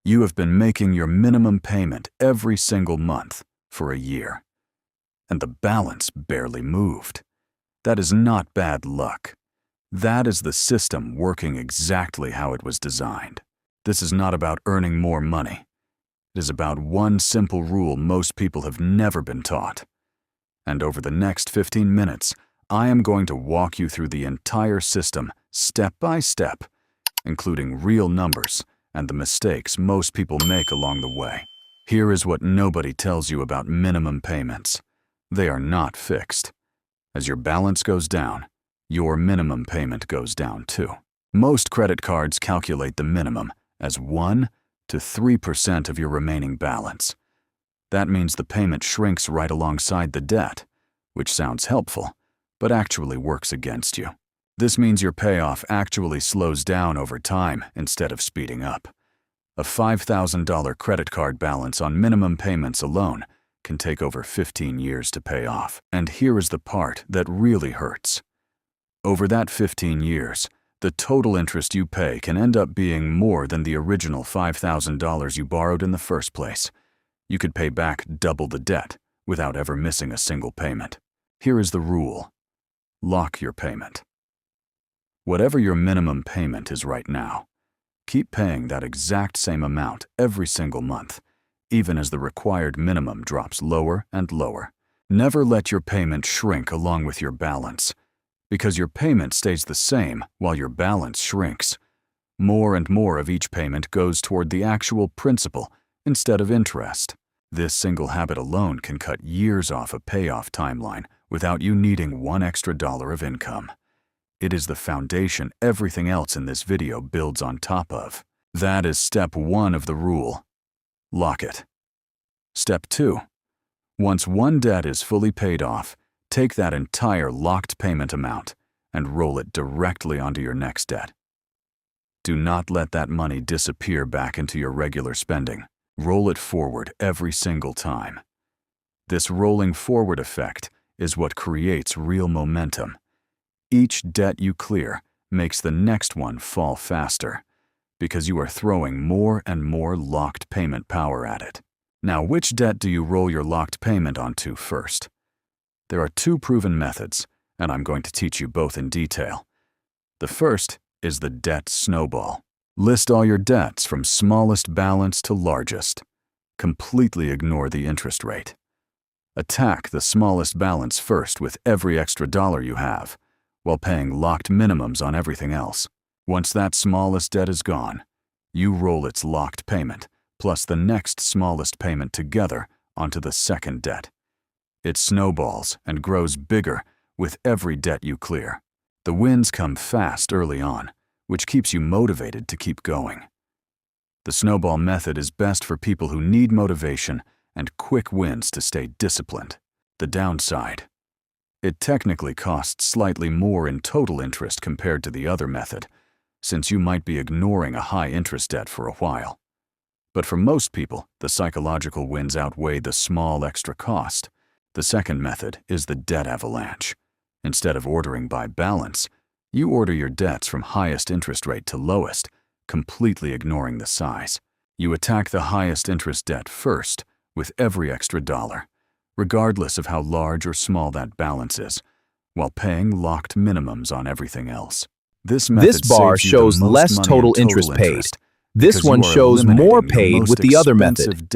You have been making your minimum payment every single month for a year, and the balance barely moved. That is not bad luck. That is the system working exactly how it was designed. This is not about earning more money. It is about one simple rule most people have never been taught. And over the next 15 minutes, I am going to walk you through the entire system step by step, including real numbers and the mistakes most people make along the way. Here is what nobody tells you about minimum payments. They are not fixed. As your balance goes down, your minimum payment goes down too. Most credit cards calculate the minimum as 1 to 3% of your remaining balance. That means the payment shrinks right alongside the debt, which sounds helpful, but actually works against you. This means your payoff actually slows down over time instead of speeding up. A $5,000 credit card balance on minimum payments alone can take over 15 years to pay off. And here is the part that really hurts. Over that 15 years, the total interest you pay can end up being more than the original $5,000 you borrowed in the first place. You could pay back double the debt without ever missing a single payment. Here is the rule. Lock your payment. Whatever your minimum payment is right now, keep paying that exact same amount every single month, even as the required minimum drops lower and lower. Never let your payment shrink along with your balance, because your payment stays the same while your balance shrinks. More and more of each payment goes toward the actual principal instead of interest. This single habit alone can cut years off a payoff timeline without you needing one extra dollar of income. It is the foundation everything else in this video builds on top of. That is step 1 of the rule. Lock it. Step 2. Once one debt is fully paid off, take that entire locked payment amount and roll it directly onto your next debt. Do not let that money disappear back into your regular spending. Roll it forward every single time. This rolling forward effect is what creates real momentum. Each debt you clear makes the next one fall faster, because you are throwing more and more locked payment power at it. Now, which debt do you roll your locked payment onto first? There are 2 proven methods, and I'm going to teach you both in detail. The first is the debt snowball. List all your debts from smallest balance to largest. Completely ignore the interest rate. Attack the smallest balance first with every extra dollar you have, while paying locked minimums on everything else. Once that smallest debt is gone, you roll its locked payment plus the next smallest payment together onto the second debt. It snowballs and grows bigger with every debt you clear. The wins come fast early on, which keeps you motivated to keep going. The snowball method is best for people who need motivation and quick wins to stay disciplined. The downside: it technically costs slightly more in total interest compared to the other method, since you might be ignoring a high interest debt for a while. But for most people, the psychological wins outweigh the small extra cost. The second method is the debt avalanche. Instead of ordering by balance, you order your debts from highest interest rate to lowest, completely ignoring the size. You attack the highest interest debt first with every extra dollar, regardless of how large or small that balance is, while paying locked minimums on everything else. This bar shows less total interest paid. This one shows more paid with the other method.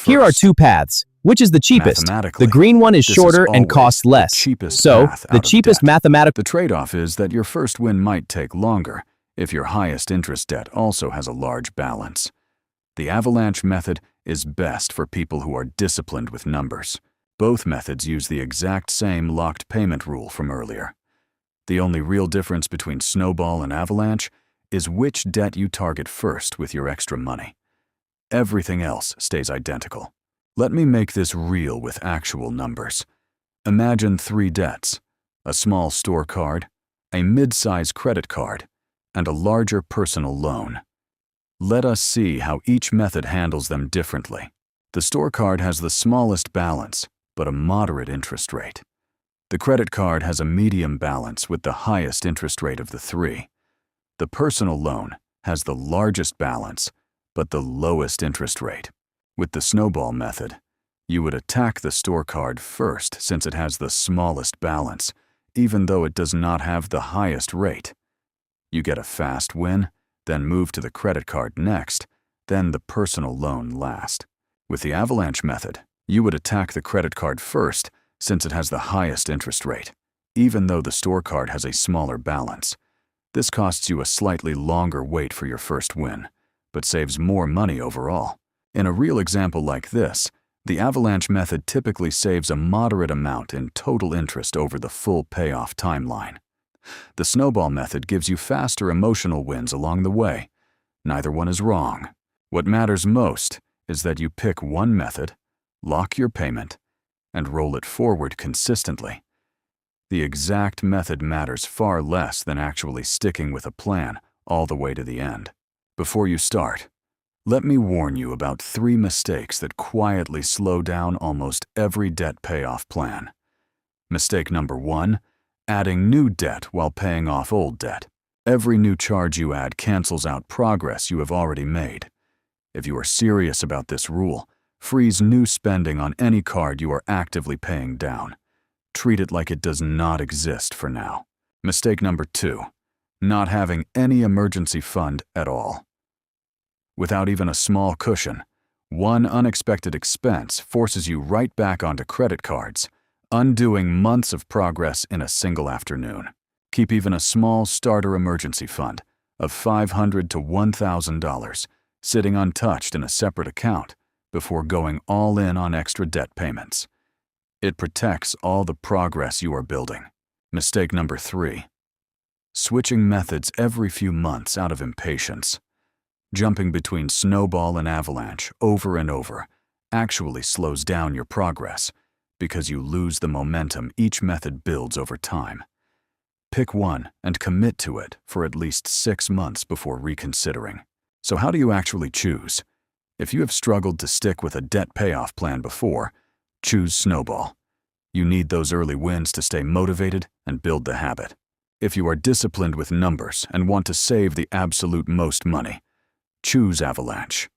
Here are 2 paths. Which is the cheapest? The green one is shorter and costs less. So, the cheapest mathematical. The trade-off is that your first win might take longer if your highest interest debt also has a large balance. The avalanche method is best for people who are disciplined with numbers. Both methods use the exact same locked payment rule from earlier. The only real difference between snowball and avalanche is which debt you target first with your extra money. Everything else stays identical. Let me make this real with actual numbers. Imagine 3 debts: a small store card, a mid-size credit card, and a larger personal loan. Let us see how each method handles them differently. The store card has the smallest balance, but a moderate interest rate. The credit card has a medium balance with the highest interest rate of the 3. The personal loan has the largest balance, but the lowest interest rate. With the Snowball method, you would attack the store card first since it has the smallest balance, even though it does not have the highest rate. You get a fast win, then move to the credit card next, then the personal loan last. With the Avalanche method, you would attack the credit card first since it has the highest interest rate, even though the store card has a smaller balance. This costs you a slightly longer wait for your first win, but saves more money overall. In a real example like this, the Avalanche method typically saves a moderate amount in total interest over the full payoff timeline. The Snowball method gives you faster emotional wins along the way. Neither one is wrong. What matters most is that you pick one method, lock your payment, and roll it forward consistently. The exact method matters far less than actually sticking with a plan all the way to the end. Before you start, let me warn you about 3 mistakes that quietly slow down almost every debt payoff plan. Mistake number 1, adding new debt while paying off old debt. Every new charge you add cancels out progress you have already made. If you are serious about this rule, freeze new spending on any card you are actively paying down. Treat it like it does not exist for now. Mistake number 2, not having any emergency fund at all. Without even a small cushion, one unexpected expense forces you right back onto credit cards, undoing months of progress in a single afternoon. Keep even a small starter emergency fund of $500 to $1,000 sitting untouched in a separate account before going all in on extra debt payments. It protects all the progress you are building. Mistake number 3, switching methods every few months out of impatience. Jumping between Snowball and Avalanche over and over actually slows down your progress because you lose the momentum each method builds over time. Pick one and commit to it for at least 6 months before reconsidering. So how do you actually choose? If you have struggled to stick with a debt payoff plan before, choose Snowball. You need those early wins to stay motivated and build the habit. If you are disciplined with numbers and want to save the absolute most money, choose Avalanche.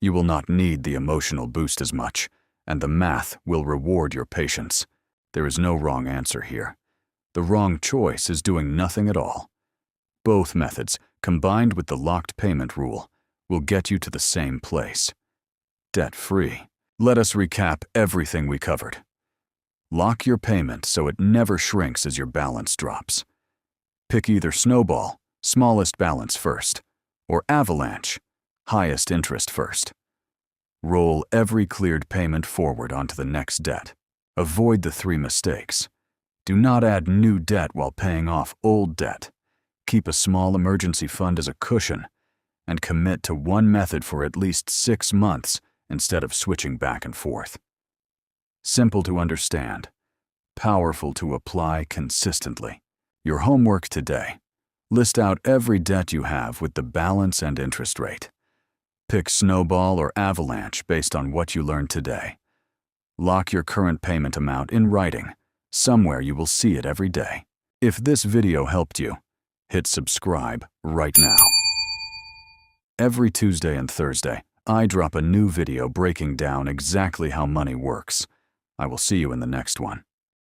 You will not need the emotional boost as much, and the math will reward your patience. There is no wrong answer here. The wrong choice is doing nothing at all. Both methods, combined with the locked payment rule, will get you to the same place. Debt-free. Let us recap everything we covered. Lock your payment so it never shrinks as your balance drops. Pick either Snowball, smallest balance first, or Avalanche, highest interest first. Roll every cleared payment forward onto the next debt. Avoid the 3 mistakes. Do not add new debt while paying off old debt. Keep a small emergency fund as a cushion, and commit to one method for at least 6 months instead of switching back and forth. Simple to understand, powerful to apply consistently. Your homework today: list out every debt you have with the balance and interest rate. Pick Snowball or Avalanche based on what you learned today. Lock your current payment amount in writing. Somewhere you will see it every day. If this video helped you, hit subscribe right now. Every Tuesday and Thursday, I drop a new video breaking down exactly how money works. I will see you in the next one.